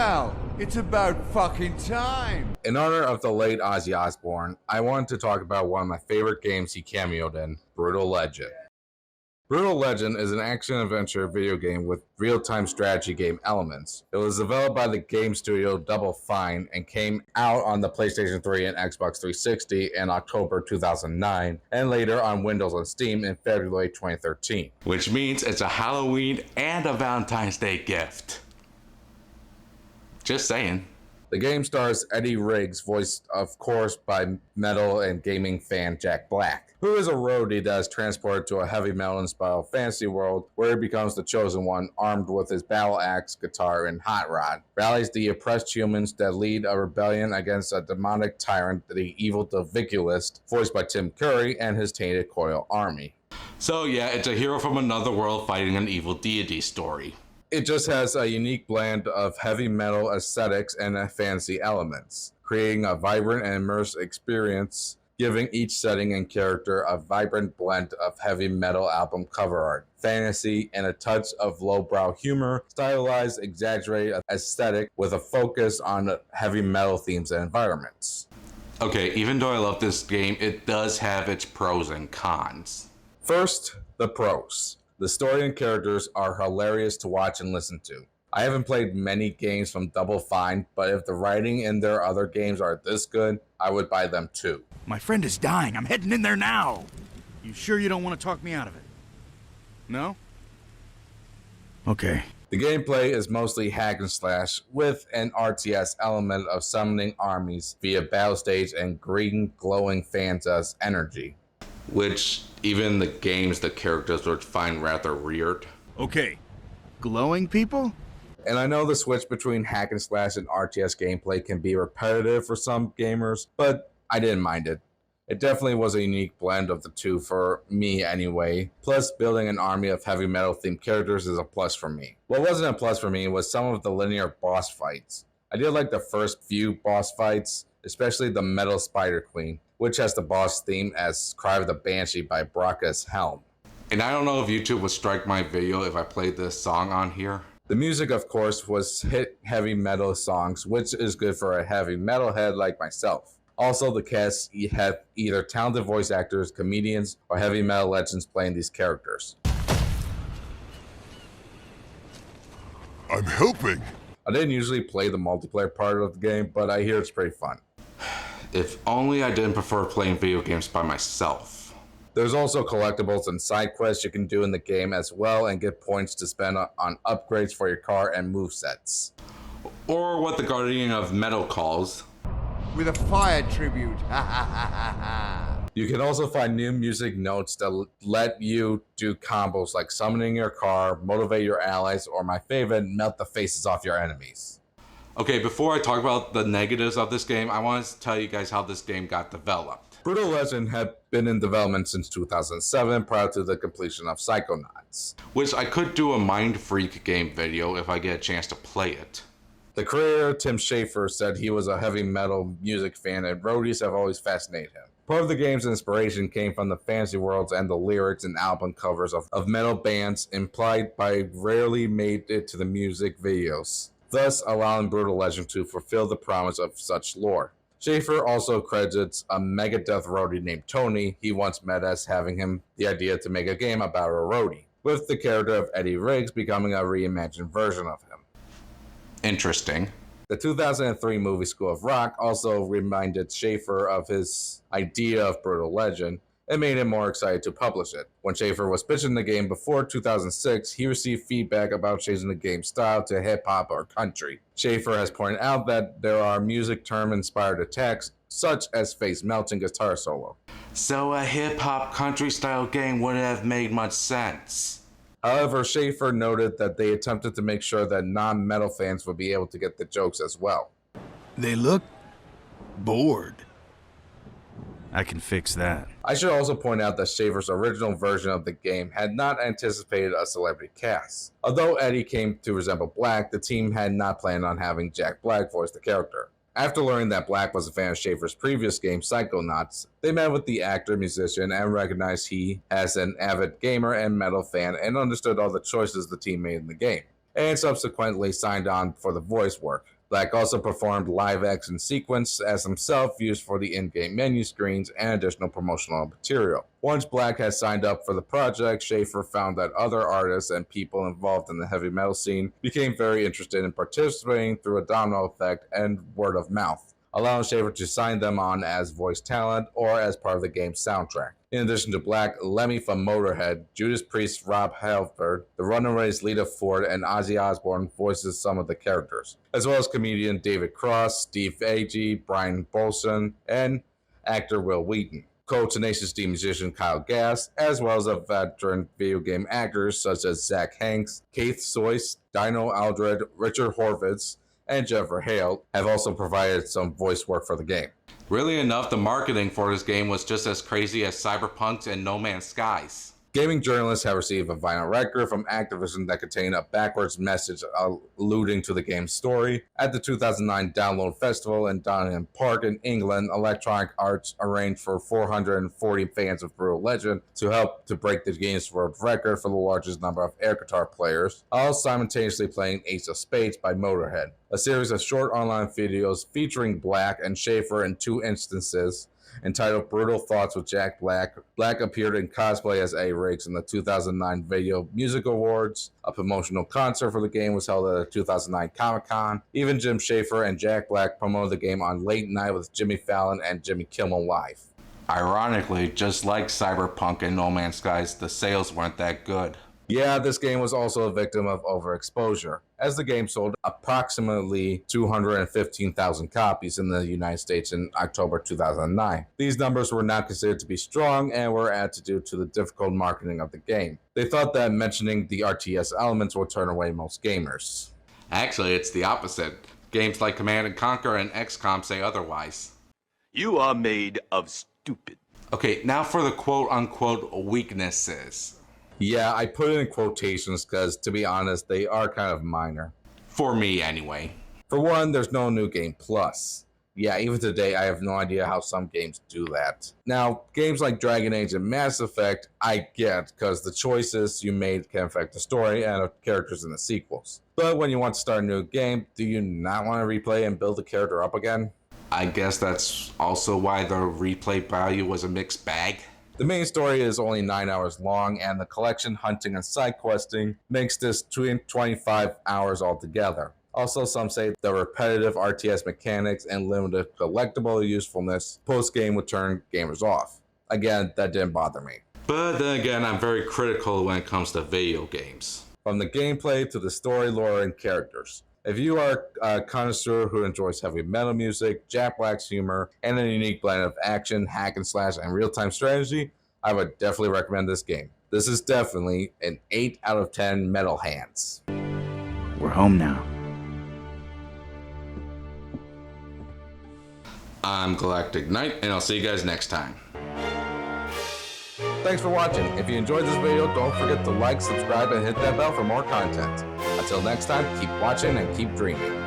Well, it's about fucking time. In honor of the late Ozzy Osbourne, I wanted to talk about one of my favorite games he cameoed in, Brutal Legend. Brutal Legend is an action-adventure video game with real-time strategy game elements. It was developed by the game studio Double Fine and came out on the PlayStation 3 and Xbox 360 in October 2009, and later on Windows and Steam in February 2013. Which means it's a Halloween and a Valentine's Day gift. Just saying. The game stars Eddie Riggs, voiced of course by metal and gaming fan Jack Black, who is a roadie that is transported to a heavy metal-inspired fantasy world where he becomes the chosen one, armed with his battle axe, guitar, and hot rod, rallies the oppressed humans that lead a rebellion against a demonic tyrant, the evil Diviculist, voiced by Tim Curry, and his tainted coil army. So yeah, it's a hero from another world fighting an evil deity story. It just has a unique blend of heavy metal aesthetics and fantasy elements, creating a vibrant and immersive experience, giving each setting and character a vibrant blend of heavy metal album cover art, fantasy, and a touch of lowbrow humor, stylized, exaggerated aesthetic with a focus on heavy metal themes and environments. Okay, even though I love this game, it does have its pros and cons. First, the pros. The story and characters are hilarious to watch and listen to. I haven't played many games from Double Fine, but if the writing in their other games are this good, I would buy them too. My friend is dying. I'm heading in there now. You sure you don't want to talk me out of it? No? Okay. The gameplay is mostly hack and slash with an RTS element of summoning armies via battle stage and green glowing fans as energy. Which, even the games, the characters would find rather weird. Okay. Glowing people? And I know the switch between hack and slash and RTS gameplay can be repetitive for some gamers, but I didn't mind it. It definitely was a unique blend of the two for me anyway. Plus, building an army of heavy metal themed characters is a plus for me. What wasn't a plus for me was some of the linear boss fights. I did like the first few boss fights, especially the Metal Spider Queen, which has the boss theme as Cry of the Banshee by Brockus Helm. And I don't know if YouTube would strike my video if I played this song on here. The music, of course, was hit heavy metal songs, which is good for a heavy metalhead like myself. Also, the cast had either talented voice actors, comedians, or heavy metal legends playing these characters. I'm helping. I didn't usually play the multiplayer part of the game, but I hear it's pretty fun. If only I didn't prefer playing video games by myself. There's also collectibles and side quests you can do in the game as well and get points to spend on upgrades for your car and movesets. Or what the Guardian of Metal calls With a fire tribute. You can also find new music notes that let you do combos like summoning your car, motivate your allies, or my favorite, melt the faces off your enemies. Okay, before I talk about the negatives of this game, I want to tell you guys how this game got developed. Brutal Legend had been in development since 2007 prior to the completion of Psychonauts, Which I could do a Mind Freak game video if I get a chance to play it. The creator, Tim Schafer, said he was a heavy metal music fan and roadies have always fascinated him. Part of the game's inspiration came from the fantasy worlds and the lyrics and album covers of metal bands implied by rarely made it to the music videos, thus allowing Brutal Legend to fulfill the promise of such lore. Schafer also credits a Megadeth roadie named Tony he once met as having him the idea to make a game about a roadie, with the character of Eddie Riggs becoming a reimagined version of him. Interesting. The 2003 movie School of Rock also reminded Schafer of his idea of Brutal Legend and made him more excited to publish it. When Schafer was pitching the game before 2006, he received feedback about changing the game's style to hip-hop or country. Schafer has pointed out that there are music term-inspired attacks, such as face-melting guitar solo. So a hip-hop country-style game wouldn't have made much sense. However, Schafer noted that they attempted to make sure that non-metal fans would be able to get the jokes as well. They look bored. I can fix that. I should also point out that Schafer's original version of the game had not anticipated a celebrity cast. Although Eddie came to resemble Black, the team had not planned on having Jack Black voice the character. After learning that Black was a fan of Schafer's previous game, Psychonauts, they met with the actor-musician and recognized he as an avid gamer and metal fan and understood all the choices the team made in the game, and subsequently signed on for the voice work. Black also performed live action sequence as himself used for the in-game menu screens and additional promotional material. Once Black had signed up for the project, Schaefer found that other artists and people involved in the heavy metal scene became very interested in participating through a domino effect and word of mouth, allowing Schaefer to sign them on as voice talent or as part of the game's soundtrack. In addition to Black, Lemmy from Motorhead, Judas Priest Rob Halford, the Runaways' Lita Ford, and Ozzy Osbourne voices some of the characters, as well as comedian David Cross, Steve Agee, Brian Bolson, and actor Will Wheaton. Co-Tenacious D musician Kyle Gass, as well as veteran video game actors such as Zach Hanks, Keith Soyce, Dino Aldred, Richard Horvitz, and Jennifer Hale have also provided some voice work for the game. Really enough, the marketing for this game was just as crazy as Cyberpunk's and No Man's Skies. Gaming journalists have received a vinyl record from Activision that contained a backwards message alluding to the game's story. At the 2009 Download Festival in Donington Park in England, Electronic Arts arranged for 440 fans of Brutal Legend to help to break the game's world record for the largest number of air guitar players, all simultaneously playing Ace of Spades by Motorhead, a series of short online videos featuring Black and Schaefer in 2 instances. Entitled Brutal Thoughts with Jack Black. Black appeared in cosplay as A-Riggs in the 2009 Video Music Awards. A promotional concert for the game was held at the 2009 Comic-Con. Even Jim Schaefer and Jack Black promoted the game on Late Night with Jimmy Fallon and Jimmy Kimmel Live. Ironically, just like Cyberpunk and No Man's Skies, the sales weren't that good. Yeah, this game was also a victim of overexposure, as the game sold approximately 215,000 copies in the United States in October 2009. These numbers were not considered to be strong and were added due to the difficult marketing of the game. They thought that mentioning the RTS elements would turn away most gamers. Actually, it's the opposite. Games like Command & Conquer and XCOM say otherwise. You are made of stupid. Okay, now for the quote-unquote weaknesses. Yeah, I put it in quotations because, to be honest, they are kind of minor. For me, anyway. For one, there's no New Game Plus. Yeah, even today, I have no idea how some games do that. Now, games like Dragon Age and Mass Effect, I get, because the choices you made can affect the story and the characters in the sequels. But when you want to start a new game, do you not want to replay and build the character up again? I guess that's also why the replay value was a mixed bag. The main story is only 9 hours long, and the collection, hunting, and side questing makes this 25 hours altogether. Also, some say the repetitive RTS mechanics and limited collectible usefulness post-game would turn gamers off. Again, that didn't bother me. But then again, I'm very critical when it comes to video games. From the gameplay to the story, lore, and characters. If you are a connoisseur who enjoys heavy metal music, Jack Black's humor, and a unique blend of action, hack and slash, and real-time strategy, I would definitely recommend this game. This is definitely an 8 out of 10 metal hands. We're home now. I'm Galactic Knight, and I'll see you guys next time. Thanks for watching. If you enjoyed this video, don't forget to like, subscribe, and hit that bell for more content. Until next time, keep watching and keep dreaming.